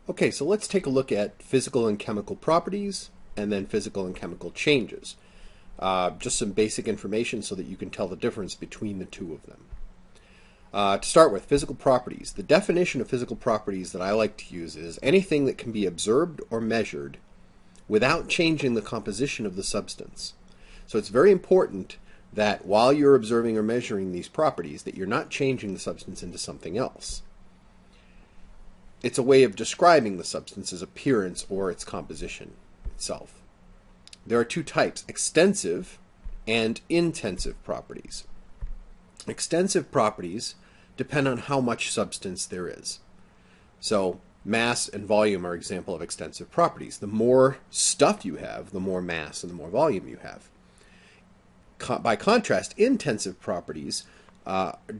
Okay, so let's take a look at physical and chemical properties and then physical and chemical changes. Just some basic information so that you can tell the difference between the two of them. To start with, physical properties. The definition of physical properties that I like to use is anything that can be observed or measured without changing the composition of the substance. So it's very important that while you're observing or measuring these properties that you're not changing the substance into something else. It's a way of describing the substance's appearance or its composition itself. There are two types, extensive and intensive properties. Extensive properties depend on how much substance there is. So mass and volume are an example of extensive properties. The more stuff you have, the more mass and the more volume you have. By contrast, intensive properties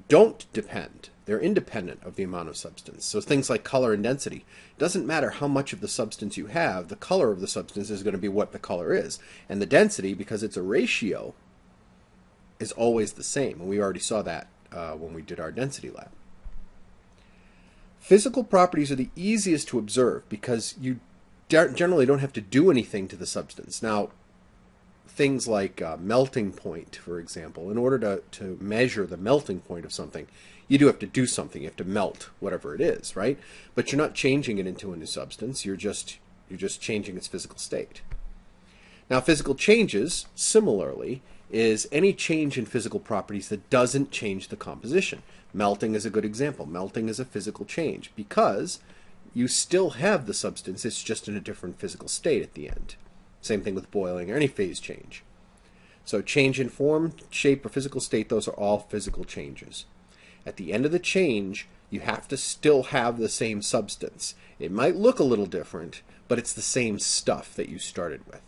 don't depend. They're independent of the amount of substance. So things like color and density. It doesn't matter how much of the substance you have, the color of the substance is going to be what the color is. And the density, because it's a ratio, is always the same. And we already saw that when we did our density lab. Physical properties are the easiest to observe because you generally don't have to do anything to the substance. Now, things like melting point, for example, in order to measure the melting point of something, you do have to do something. You have to melt whatever it is, right? But you're not changing it into a new substance. You're just changing its physical state. Now, physical changes, similarly, is any change in physical properties that doesn't change the composition. Melting is a good example. Melting is a physical change because you still have the substance. It's just in a different physical state at the end. Same thing with boiling or any phase change. So change in form, shape, or physical state, those are all physical changes. At the end of the change, you have to still have the same substance. It might look a little different, but it's the same stuff that you started with.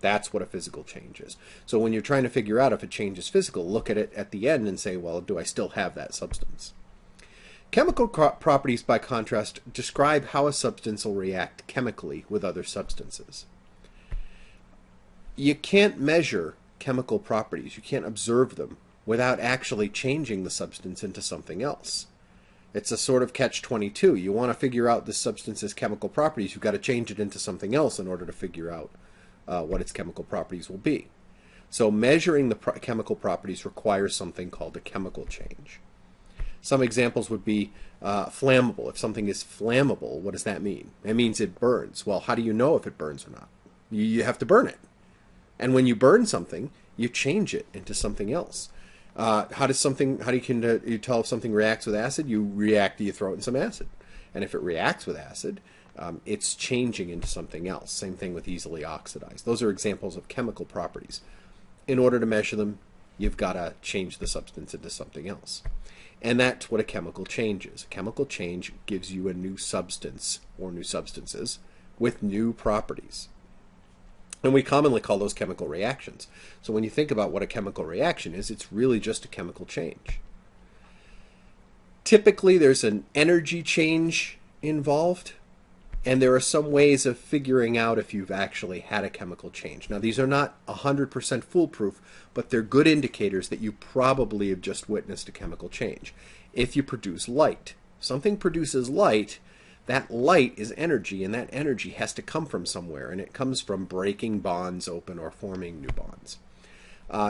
That's what a physical change is. So when you're trying to figure out if a change is physical, look at it at the end and say, well, do I still have that substance? Chemical properties, by contrast, describe how a substance will react chemically with other substances. You can't measure chemical properties. You can't observe them without actually changing the substance into something else. It's a sort of catch-22. You want to figure out this substance's chemical properties, you've got to change it into something else in order to figure out what its chemical properties will be. So measuring the chemical properties requires something called a chemical change. Some examples would be flammable. If something is flammable, what does that mean? It means it burns. Well, how do you know if it burns or not? You have to burn it. And when you burn something, you change it into something else. How can you tell if something reacts with acid? You throw it in some acid. And if it reacts with acid, it's changing into something else. Same thing with easily oxidized. Those are examples of chemical properties. In order to measure them, you've got to change the substance into something else. And that's what a chemical change is. A chemical change gives you a new substance or new substances with new properties. And we commonly call those chemical reactions. So when you think about what a chemical reaction is, it's really just a chemical change. Typically, there's an energy change involved, and there are some ways of figuring out if you've actually had a chemical change. Now, these are not 100% foolproof, but they're good indicators that you probably have just witnessed a chemical change. If you produce light, something produces light, that light is energy, and that energy has to come from somewhere, and it comes from breaking bonds open or forming new bonds.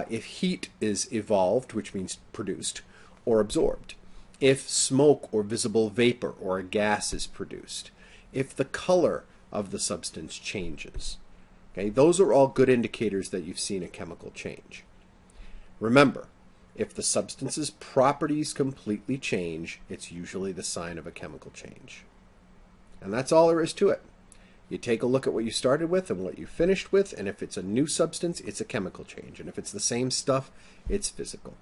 If heat is evolved, which means produced, or absorbed. If smoke or visible vapor or a gas is produced. If the color of the substance changes. Okay, those are all good indicators that you've seen a chemical change. Remember, if the substance's properties completely change, it's usually the sign of a chemical change. And that's all there is to it. You take a look at what you started with and what you finished with, and if it's a new substance, it's a chemical change. And if it's the same stuff, it's physical.